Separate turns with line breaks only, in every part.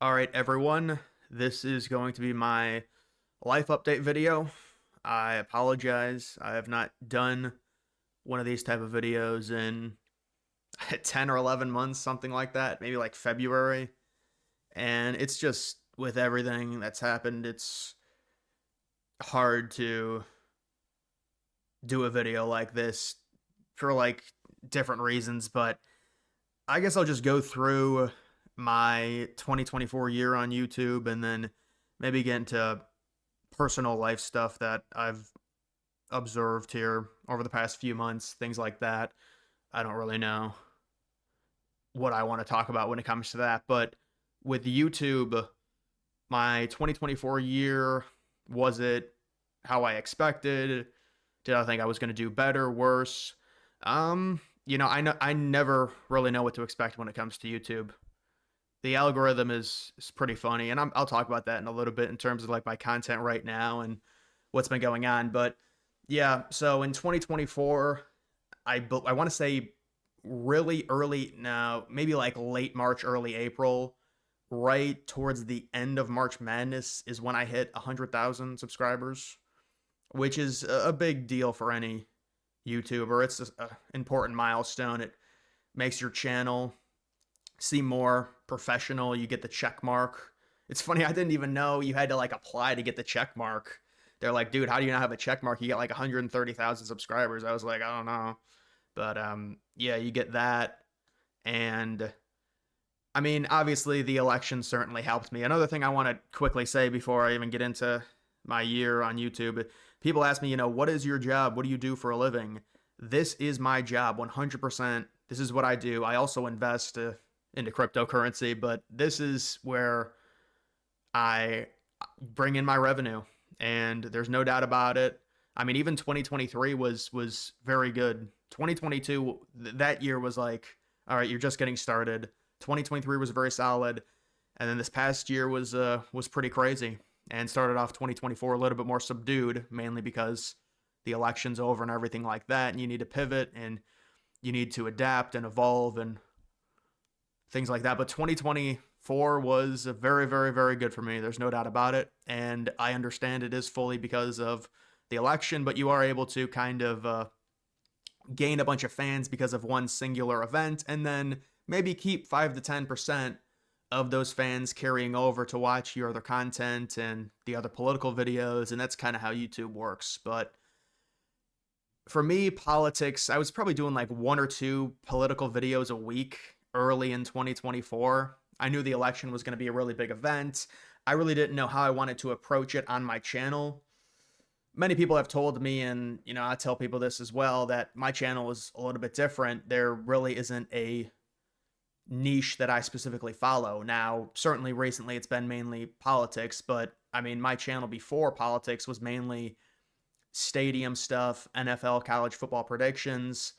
All right, everyone. This is going to be my life update video. I apologize. I have not done one of these type of videos in 10 or 11 months, something like that, maybe like February. And it's just with everything that's happened, it's hard to do a video like this for like different reasons, but I guess I'll just go through my 2024 year on YouTube and then maybe get into personal life stuff that I've observed here over the past few months, things like that. I don't really know what I want to talk about when it comes to that, but with YouTube, my 2024 year, was it how I expected? Did I think I was going to do better, worse? I never really know what to expect when it comes to YouTube. The algorithm is pretty funny, and I'll talk about that in a little bit in terms of like my content right now and what's been going on. But yeah, so in 2024, I want to say really early now, maybe like late March, early April, right towards the end of March Madness is when I hit 100,000 subscribers, which is a big deal for any YouTuber. It's an important milestone. It makes your channel seem more professional. You get the check mark. It's funny, I didn't even know you had to like apply to get the check mark. They're like, dude, how do you not have a check mark? You get like 130,000 subscribers. I was like, I don't know. But yeah, you get that. And I mean, obviously, the election certainly helped me. Another thing I want to quickly say before I even get into my year on YouTube, people ask me, what is your job? What do you do for a living? This is my job, 100%. This is what I do. I also invest into cryptocurrency, but this is where I bring in my revenue, and there's no doubt about it. I mean, even 2023 was very good. 2022, that year was like, all right, you're just getting started. 2023 was very solid, and then this past year was pretty crazy, and started off 2024 a little bit more subdued, mainly because the election's over and everything like that, and you need to pivot and you need to adapt and evolve and things like that. But 2024 was very, very, very good for me. There's no doubt about it. And I understand it is fully because of the election, but you are able to kind of gain a bunch of fans because of one singular event and then maybe keep 5 to 10% of those fans carrying over to watch your other content and the other political videos. And that's kind of how YouTube works. But for me, politics, I was probably doing like one or two political videos a week early in 2024. I knew the election was going to be a really big event. I really didn't know how I wanted to approach it on my channel. Many people have told me, and I tell people this as well, that my channel is a little bit different. There really isn't a niche that I specifically follow. Now, certainly recently it's been mainly politics, but I mean, my channel before politics was mainly stadium stuff, NFL, college football predictions,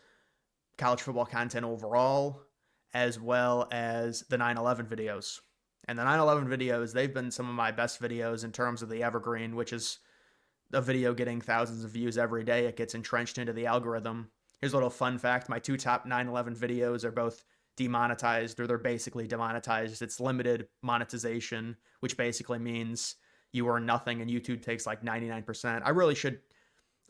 college football content overall, as well as the 9/11 videos. And the 9/11 videos, they've been some of my best videos in terms of the evergreen, which is a video getting thousands of views every day. It gets entrenched into the algorithm. Here's a little fun fact. My two top 9/11 videos are both demonetized, or they're basically demonetized. It's limited monetization, which basically means you earn nothing and YouTube takes like 99%. I really should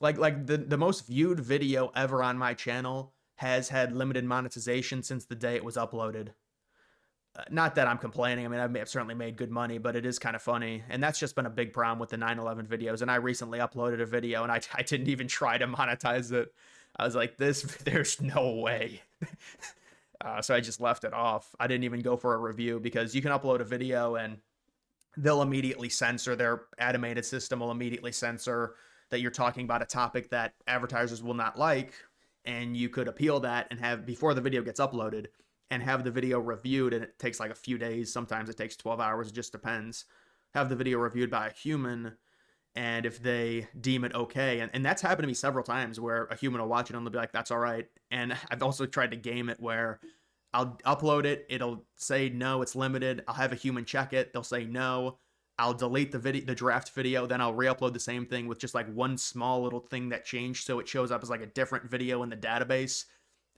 like the most viewed video ever on my channel has had limited monetization since the day it was uploaded. Not that I'm complaining. I mean, I've certainly made good money, but it is kind of funny. And that's just been a big problem with the 9/11 videos. And I recently uploaded a video and I didn't even try to monetize it. I was like, there's no way. So I just left it off. I didn't even go for a review because you can upload a video and they'll immediately censor. Their automated system will immediately censor that you're talking about a topic that advertisers will not like. And you could appeal that and have, before the video gets uploaded, and have the video reviewed, and it takes like a few days. Sometimes it takes 12 hours. It just depends. Have the video reviewed by a human, and if they deem it okay, and that's happened to me several times where a human will watch it and they'll be like, that's all right. And I've also tried to game it where I'll upload it, it'll say no, it's limited. I'll have a human check it, they'll say no. I'll delete the draft video, then I'll re-upload the same thing with just like one small little thing that changed, so it shows up as like a different video in the database,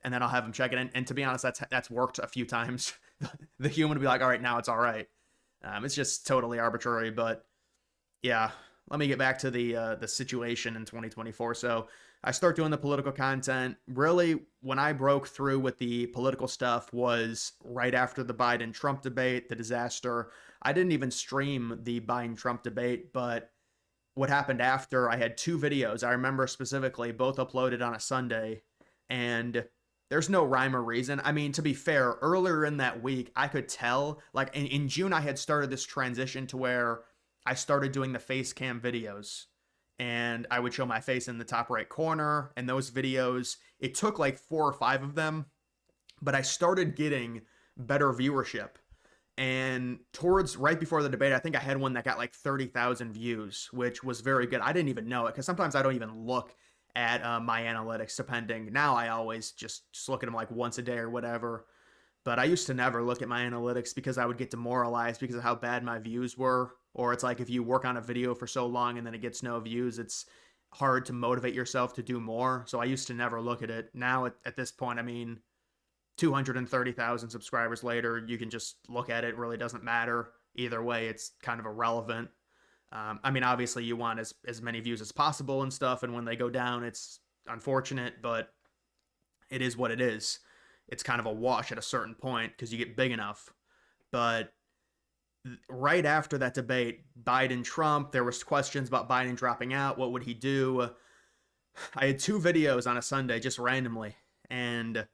and then I'll have them check it. And to be honest, that's worked a few times. The human will be like, all right, now it's all right. It's just totally arbitrary, but yeah, let me get back to the situation in 2024. So I start doing the political content. Really, when I broke through with the political stuff was right after the Biden Trump debate, the disaster. I didn't even stream the Biden Trump debate, but what happened after, I had two videos. I remember specifically, both uploaded on a Sunday, and there's no rhyme or reason. I mean, to be fair, earlier in that week, I could tell, like in June, I had started this transition to where I started doing the face cam videos. And I would show my face in the top right corner. And those videos, it took like 4 or 5 of them, but I started getting better viewership. And towards right before the debate, I think I had one that got like 30,000 views, which was very good. I didn't even know it because sometimes I don't even look at my analytics, depending. Now I always just look at them like once a day or whatever. But I used to never look at my analytics because I would get demoralized because of how bad my views were. Or it's like if you work on a video for so long and then it gets no views, it's hard to motivate yourself to do more. So I used to never look at it. Now at this point, I mean, 230,000 subscribers later, you can just look at it. It really doesn't matter. Either way, it's kind of irrelevant. I mean, obviously, you want as many views as possible and stuff, and when they go down, it's unfortunate, but it is what it is. It's kind of a wash at a certain point because you get big enough. But right after that debate, Biden Trump, there was questions about Biden dropping out. What would he do? I had two videos on a Sunday just randomly, and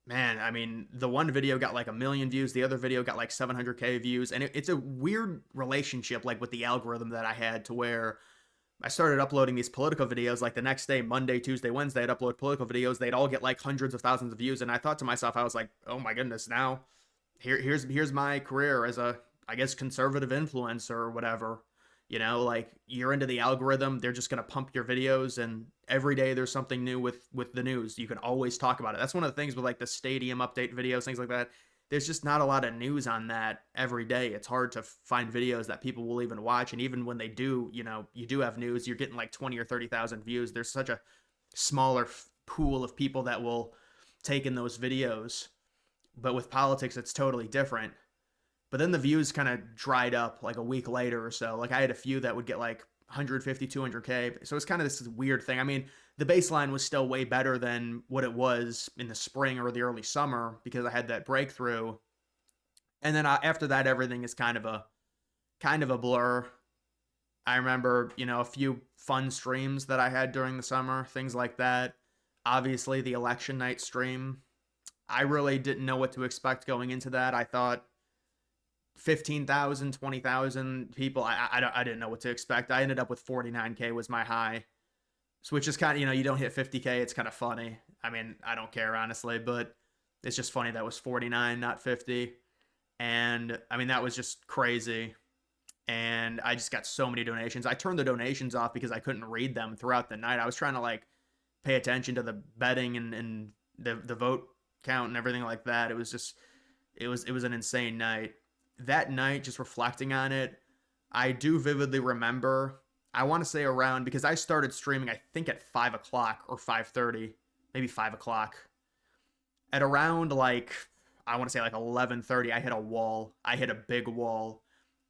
man, I mean, the one video got like 1 million views, the other video got like 700K views, and it's a weird relationship, like with the algorithm that I had, to where I started uploading these political videos. Like the next day, Monday, Tuesday, Wednesday, I'd upload political videos. They'd all get like hundreds of thousands of views, and I thought to myself, I was like, oh my goodness, now here's my career as a, I guess, conservative influencer or whatever. You know, like you're into the algorithm, they're just gonna pump your videos, and every day there's something new with the news. You can always talk about it. That's one of the things with like the stadium update videos, things like that. There's just not a lot of news on that every day. It's hard to find videos that people will even watch, and even when they do, you know, you do have news, you're getting like 20 or 30,000 views. There's such a smaller pool of people that will take in those videos. But with politics, it's totally different. But then the views kind of dried up like a week later or so. Like I had a few that would get like 150, 200K. So it's kind of this weird thing. I mean, the baseline was still way better than what it was in the spring or the early summer because I had that breakthrough. And then after that, everything is kind of a blur. I remember, you know, a few fun streams that I had during the summer, things like that. Obviously, the election night stream. I really didn't know what to expect going into that. I thought 15,000, 20,000 people. I didn't know what to expect. I ended up with 49K was my high. So which is kind of, you know, you don't hit 50K, it's kind of funny. I mean, I don't care honestly, but it's just funny that was 49, not 50. And I mean, that was just crazy. And I just got so many donations. I turned the donations off because I couldn't read them throughout the night. I was trying to like pay attention to the betting and the vote count and everything like that. It was just it was an insane night. That night, just reflecting on it, I do vividly remember. I want to say around, because I started streaming, I think at 5 o'clock or 5:30, maybe 5 o'clock. At around like, I want to say like 11:30, I hit a wall. I hit a big wall,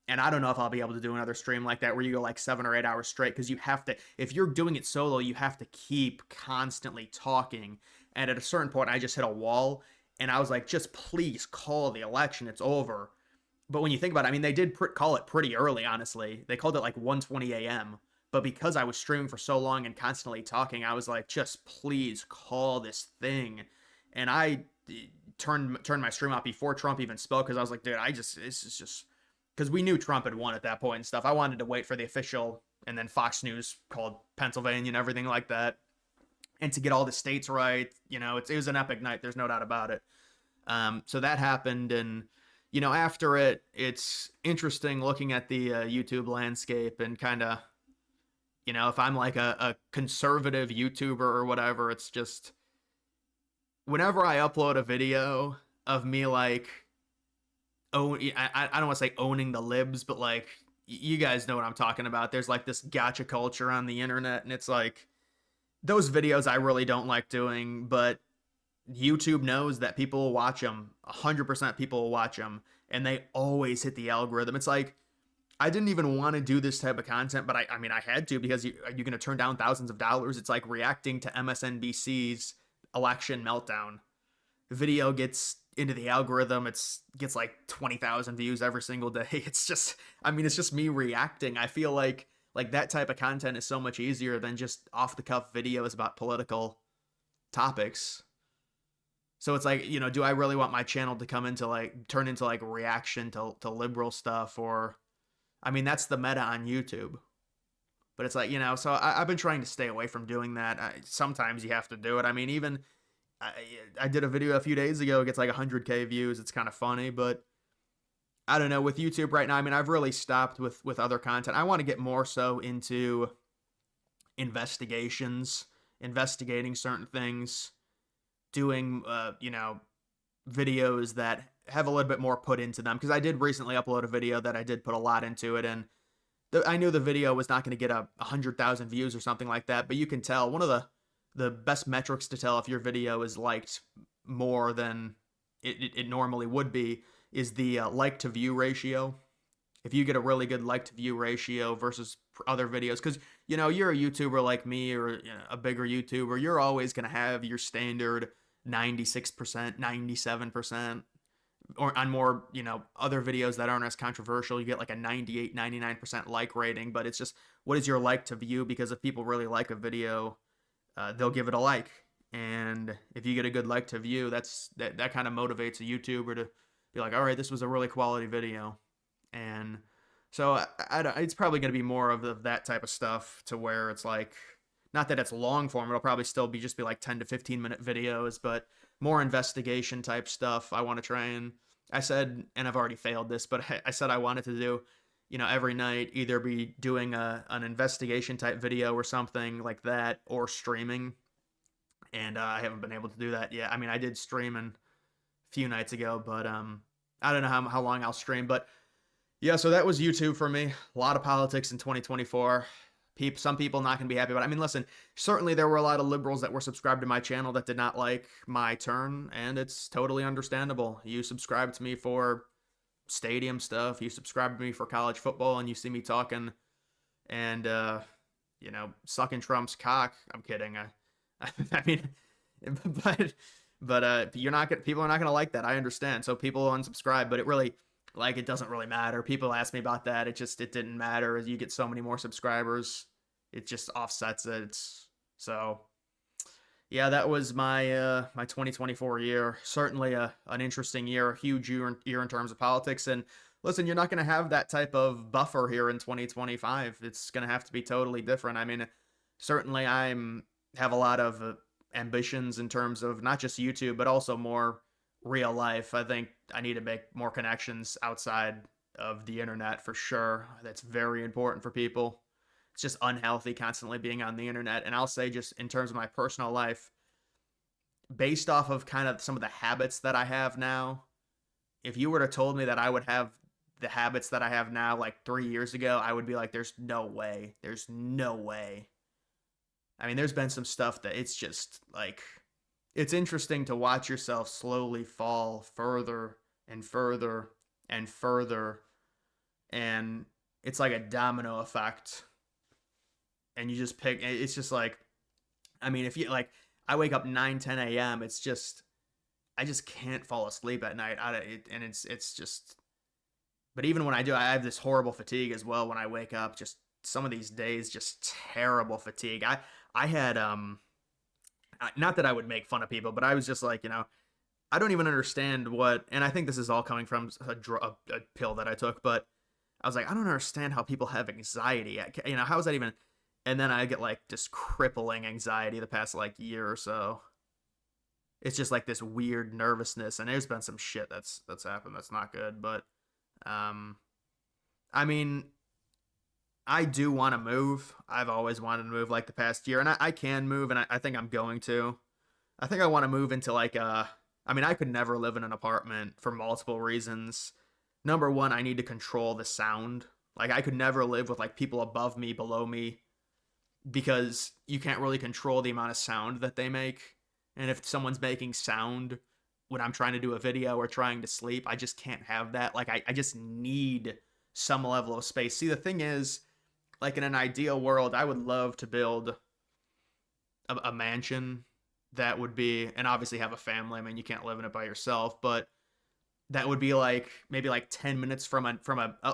and I don't know if I'll be able to do another stream like that where you go like 7 or 8 hours straight, because you have to, if you're doing it solo, you have to keep constantly talking. And at a certain point, I just hit a wall, and I was like, just please call the election. It's over. But when you think about it, I mean, they did call it pretty early, honestly. They called it like 1:20 a.m. But because I was streaming for so long and constantly talking, I was like, just please call this thing. And I turned my stream off before Trump even spoke because I was like, dude, this is just, because we knew Trump had won at that point and stuff. I wanted to wait for the official, and then Fox News called Pennsylvania and everything like that. And to get all the states right, you know, it was an epic night. There's no doubt about it. So that happened, and you know, after it, it's interesting looking at the YouTube landscape and kind of, you know, if I'm like a conservative YouTuber or whatever, it's just whenever I upload a video of me like, oh, I don't want to say owning the libs, but like, you guys know what I'm talking about. There's like this gotcha culture on the internet, and it's like, those videos I really don't like doing, but YouTube knows that people will watch them. 100% people will watch them. and they always hit the algorithm. It's like, I didn't even want to do this type of content, but I mean, I had to, because you're going to turn down thousands of dollars. It's like reacting to MSNBC's election meltdown. The video gets into the algorithm. It's gets like 20,000 views every single day. It's just, I mean, it's just me reacting. I feel like that type of content is so much easier than just off the cuff videos about political topics. So it's like, do I really want my channel to come into like turn into like reaction to liberal stuff? Or I mean, that's the meta on YouTube. But it's like, so I've been trying to stay away from doing that. Sometimes you have to do it. I mean, even I, I did a video a few days ago. It gets like 100K views. It's kind of funny, but I don't know. With YouTube right now, I mean, I've really stopped with other content. I want to get more so into investigations, investigating certain things, doing, videos that have a little bit more put into them. Because I did recently upload a video that I did put a lot into it, and I knew the video was not going to get 100,000 views or something like that. But you can tell, one of the best metrics to tell if your video is liked more than it normally would be is the like to view ratio. If you get a really good like to view ratio versus other videos, because you're a YouTuber like me, or a bigger YouTuber, you're always going to have your standard 96%, 97%, or on more, other videos that aren't as controversial, you get like a 98, 99% like rating. But it's just, what is your like to view? Because if people really like a video, they'll give it a like. And if you get a good like to view, that kind of motivates a YouTuber to be like, all right, this was a really quality video. And so it's probably going to be more of that type of stuff, to where it's like, not that it's long form, it'll probably still be like 10 to 15 minute videos, but more investigation type stuff. I want to try, and I said, and I've already failed this, but I said I wanted to do, every night either be doing an investigation type video or something like that, or streaming. And I haven't been able to do that yet. I mean, I did stream a few nights ago, but I don't know how long I'll stream. But yeah, so that was YouTube for me. A lot of politics in 2024. Some people not going to be happy about it. I mean, listen, certainly there were a lot of liberals that were subscribed to my channel that did not like my turn, and it's totally understandable. You subscribe to me for stadium stuff. You subscribe to me for college football, and you see me talking and, sucking Trump's cock. I'm kidding. I mean, but people are not going to like that. I understand. So people unsubscribe, but it doesn't really matter. People ask me about that. It didn't matter. As you get so many more subscribers, it just offsets it. So yeah, that was my 2024 year. Certainly an interesting year, a huge year in terms of politics. And listen, you're not going to have that type of buffer here in 2025. It's going to have to be totally different. I mean, certainly have a lot of ambitions in terms of not just YouTube, but also more real life. I think I need to make more connections outside of the internet for sure. That's very important for people. It's just unhealthy constantly being on the internet. And I'll say, just in terms of my personal life, based off of kind of some of the habits that I have now, if you were to told me that I would have the habits that I have now like 3 years ago, I would be like, there's no way. There's no way. I mean, there's been some stuff that it's just like, it's interesting to watch yourself slowly fall further and further and further. And it's like a domino effect. And you just it's just like, I mean, if you like, I wake up 9, 10 a.m. It's just, I just can't fall asleep at night. And it's just, but even when I do, I have this horrible fatigue as well when I wake up. Just some of these days, just terrible fatigue. I had, not that I would make fun of people, but I was just like, I don't even understand and I think this is all coming from a pill that I took, but I was like, I don't understand how people have anxiety. How is that even? And then I get like just crippling anxiety the past like year or so. It's just like this weird nervousness, and there's been some shit that's happened that's not good. But, I mean, I do want to move. I've always wanted to move like the past year, and I can move, and I think I'm going to. I think I want to move into like I mean, I could never live in an apartment for multiple reasons. Number one, I need to control the sound. Like, I could never live with like people above me, below me, because you can't really control the amount of sound that they make. And if someone's making sound when I'm trying to do a video or trying to sleep. I just can't have that. Like I just need some level of space. See, the thing is, like in an ideal world, I would love to build a mansion that would be, and obviously have a family. I mean, you can't live in it by yourself, but that would be like maybe like 10 minutes from a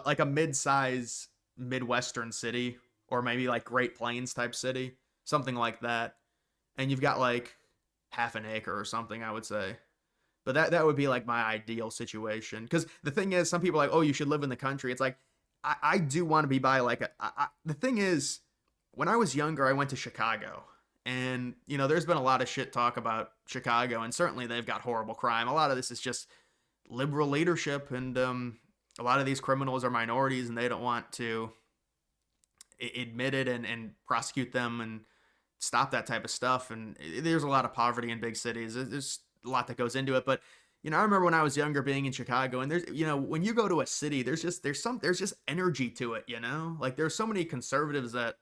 like a mid-size midwestern city, or maybe like Great Plains type city, something like that. And you've got like half an acre or something, I would say. But that would be like my ideal situation. Because the thing is, some people are like, oh, you should live in the country. It's like I do want to be by like the thing is, when I was younger, I went to Chicago, and there's been a lot of shit talk about Chicago, and certainly they've got horrible crime. A lot of this is just liberal leadership, and a lot of these criminals are minorities, and they don't want to admit it and prosecute them and stop that type of stuff. And there's a lot of poverty in big cities. There's a lot that goes into it, but I remember when I was younger being in Chicago, and there's when you go to a city, there's just energy to it. Like there's so many conservatives that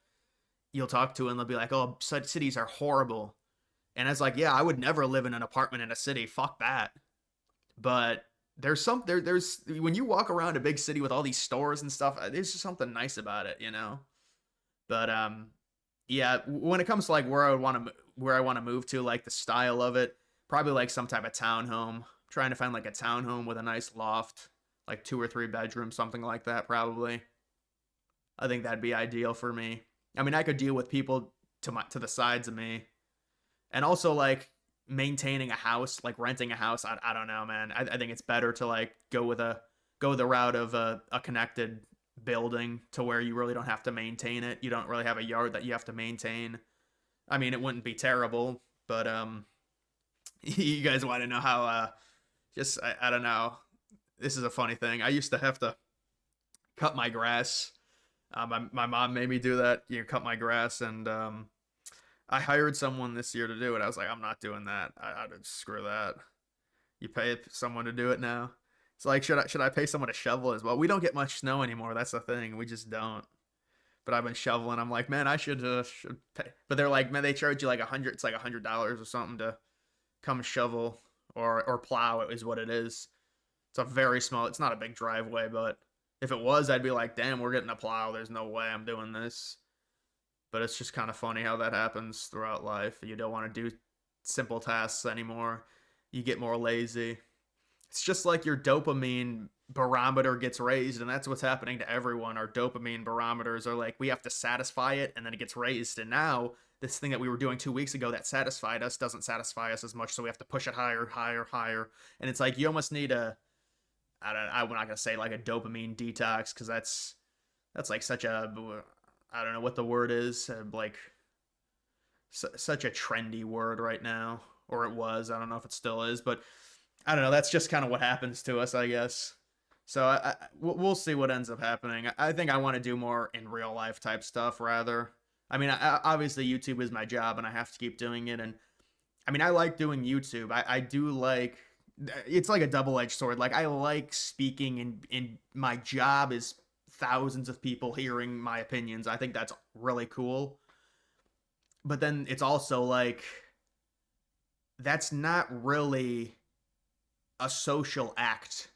you'll talk to, and they'll be like, oh, such cities are horrible. And it's like, yeah, I would never live in an apartment in a city. Fuck that. But there's when you walk around a big city with all these stores and stuff, there's just something nice about it. But yeah, when it comes to like where I want to move to, like the style of it, probably like some type of townhome. Trying to find like a townhome with a nice loft, like 2 or 3 bedrooms, something like that. Probably, I think that'd be ideal for me. I mean, I could deal with people to the sides of me, and also like maintaining a house, like renting a house. I don't know, man. I think it's better to like go the route of a connected building to where you really don't have to maintain it. You don't really have a yard that you have to maintain. I mean, it wouldn't be terrible, but you guys want to know how just I don't know. This is a funny thing. I used to have to cut my grass. My mom made me do that. Cut my grass, and I hired someone this year to do it. I was like, I'm not doing that. I screw that. You pay someone to do it now. It's like, should I pay someone to shovel as well? We don't get much snow anymore. That's the thing. We just don't. But I've been shoveling. I'm like, man, I should pay. But they're like, man, they charge you like 100. It's like $100 or something to come shovel or plow. It is what it is. It's a very small. It's not a big driveway, but if it was, I'd be like, damn, we're getting a plow. There's no way I'm doing this. But it's just kind of funny how that happens throughout life. You don't want to do simple tasks anymore. You get more lazy. It's just like your dopamine barometer gets raised, and that's what's happening to everyone. Our dopamine barometers are like, we have to satisfy it, and then it gets raised. And now this thing that we were doing 2 weeks ago that satisfied us doesn't satisfy us as much, so we have to push it higher, higher, higher. And it's like you almost need I'm not gonna say like a dopamine detox, because that's like such a, I don't know what the word is, like such a trendy word right now, or it was. I don't know if it still is, but I don't know. That's just kind of what happens to us, I guess. So we'll see what ends up happening. I think I want to do more in real life type stuff rather. I mean, obviously YouTube is my job, and I have to keep doing it. And I mean, I like doing YouTube. I do like, it's like a double-edged sword. Like I like speaking, and my job is thousands of people hearing my opinions. I think that's really cool. But then it's also like, that's not really a social act.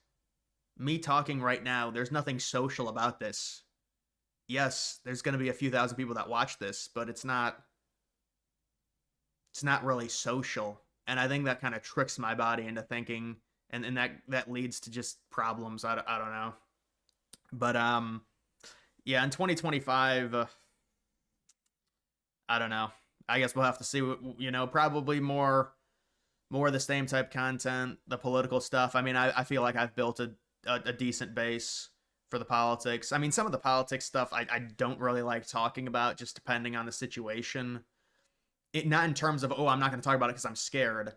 Me talking right now, there's nothing social about this. Yes, there's going to be a few thousand people that watch this, but it's not really social. And I think that kind of tricks my body into thinking, and that leads to just problems. I don't know. But yeah, in 2025, I don't know. I guess we'll have to see. Probably more of the same type content, the political stuff. I mean, I feel like I've built a decent base for the politics. I mean, some of the politics stuff I don't really like talking about, just depending on the situation. It not in terms of, oh, I'm not going to talk about it because I'm scared.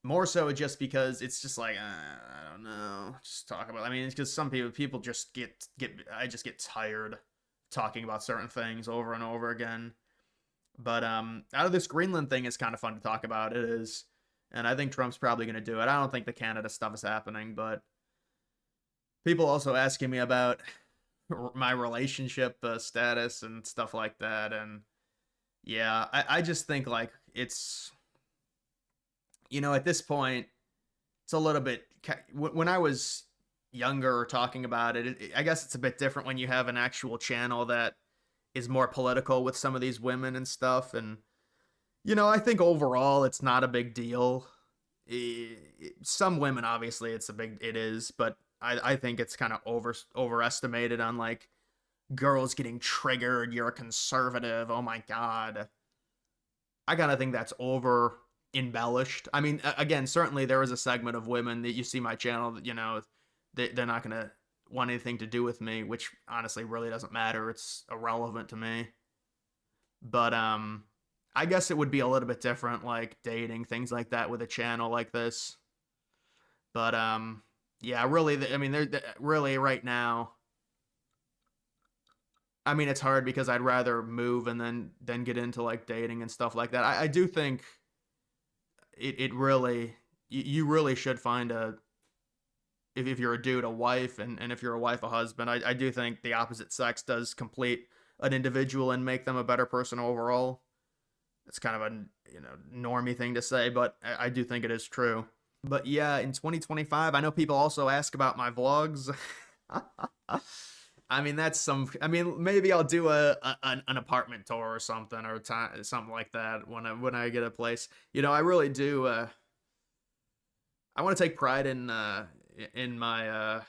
More so just because it's just like, I don't know, just talk about it. I mean, it's because some people just I just get tired talking about certain things over and over again. But out of this Greenland thing, is kind of fun to talk about. It is. And I think Trump's probably going to do it. I don't think the Canada stuff is happening, but people also asking me about my relationship status and stuff like that. And yeah, I just think like it's, at this point, it's a little bit when I was younger or talking about it, I guess it's a bit different when you have an actual channel that is more political with some of these women and stuff. And I think overall it's not a big deal. Some women, obviously, it is, but I think it's kind of overestimated on like girls getting triggered. You're a conservative. Oh my god. I kind of think that's over embellished. I mean, again, certainly there is a segment of women that you see my channel that they're not gonna want anything to do with me, which honestly really doesn't matter. It's irrelevant to me. But I guess it would be a little bit different, like dating, things like that, with a channel like this. But yeah, really, I mean, they're really right now. I mean, it's hard because I'd rather move and then get into like dating and stuff like that. I do think it really you really should find if you're a dude, a wife, and if you're a wife, a husband. I do think the opposite sex does complete an individual and make them a better person overall. It's kind of a normie thing to say, but I do think it is true. But yeah, in 2025, I know people also ask about my vlogs. I mean, that's some. I mean, maybe I'll do an apartment tour or something, or something like that when I get a place. I really do. I want to take pride in my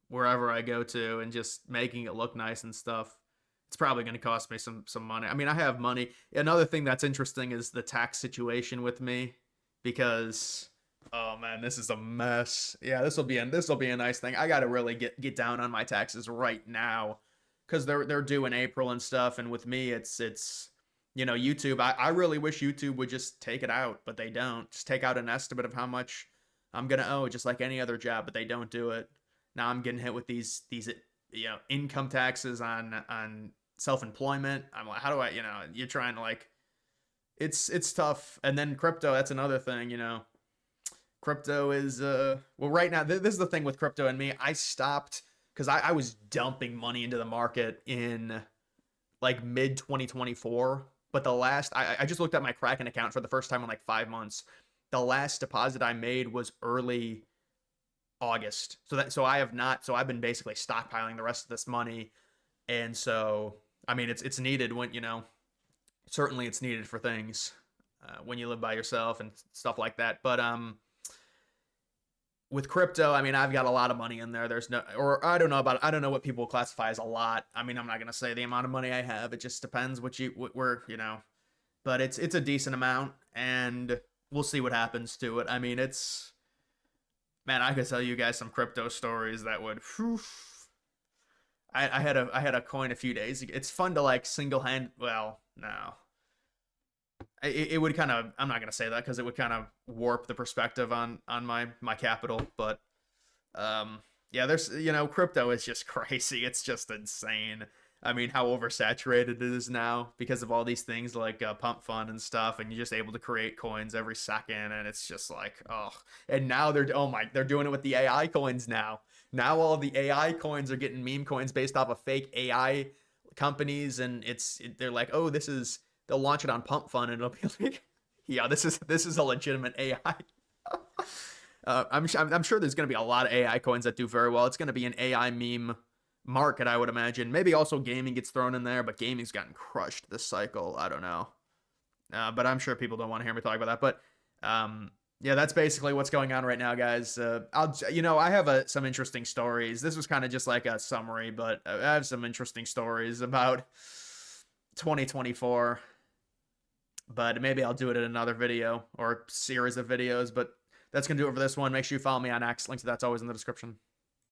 wherever I go to and just making it look nice and stuff. It's probably going to cost me some money. I mean, I have money. Another thing that's interesting is the tax situation with me, because oh man, this is a mess. Yeah, this will be a nice thing. I got to really get down on my taxes right now cuz they're due in April and stuff, and with me it's YouTube. I really wish YouTube would just take it out, but they don't. Just take out an estimate of how much I'm going to owe just like any other job, but they don't do it. Now I'm getting hit with these income taxes on self-employment. I'm like, how do I, you're trying to like, it's tough. And then crypto, that's another thing. Crypto is well, right now, this is the thing with crypto and me. I stopped because I was dumping money into the market in like mid 2024. But I just looked at my Kraken account for the first time in like 5 months. The last deposit I made was early August. So I've been basically stockpiling the rest of this money. And so I mean, it's needed when certainly it's needed for things when you live by yourself and stuff like that. But with crypto, I mean, I've got a lot of money in there. There's no, or I don't know what people classify as a lot. I mean, I'm not gonna say the amount of money I have. It just depends but it's a decent amount, and we'll see what happens to it. I mean, man, I could tell you guys some crypto stories that would. Whew, I had a coin a few days ago. It's fun to like single hand. Well, no, it would kind of. I'm not gonna say that because it would kind of warp the perspective on my capital. But yeah, there's crypto is just crazy. It's just insane. I mean, how oversaturated it is now because of all these things like Pump Fund and stuff, and you're just able to create coins every second, and it's just like, oh. And now they're doing it with the AI coins now. Now all of the AI coins are getting meme coins based off of fake AI companies, and they're like, oh, they'll launch it on Pump Fund, and it'll be like, yeah, this is a legitimate AI. I'm sure there's going to be a lot of AI coins that do very well. It's going to be an AI meme market, I would imagine. Maybe also gaming gets thrown in there, but gaming's gotten crushed this cycle. I don't know. But I'm sure people don't want to hear me talk about that. But yeah, that's basically what's going on right now, guys. I have some interesting stories. This was kind of just like a summary, but I have some interesting stories about 2024. But maybe I'll do it in another video or series of videos. But that's going to do it for this one. Make sure you follow me on X. Link to that's always in the description.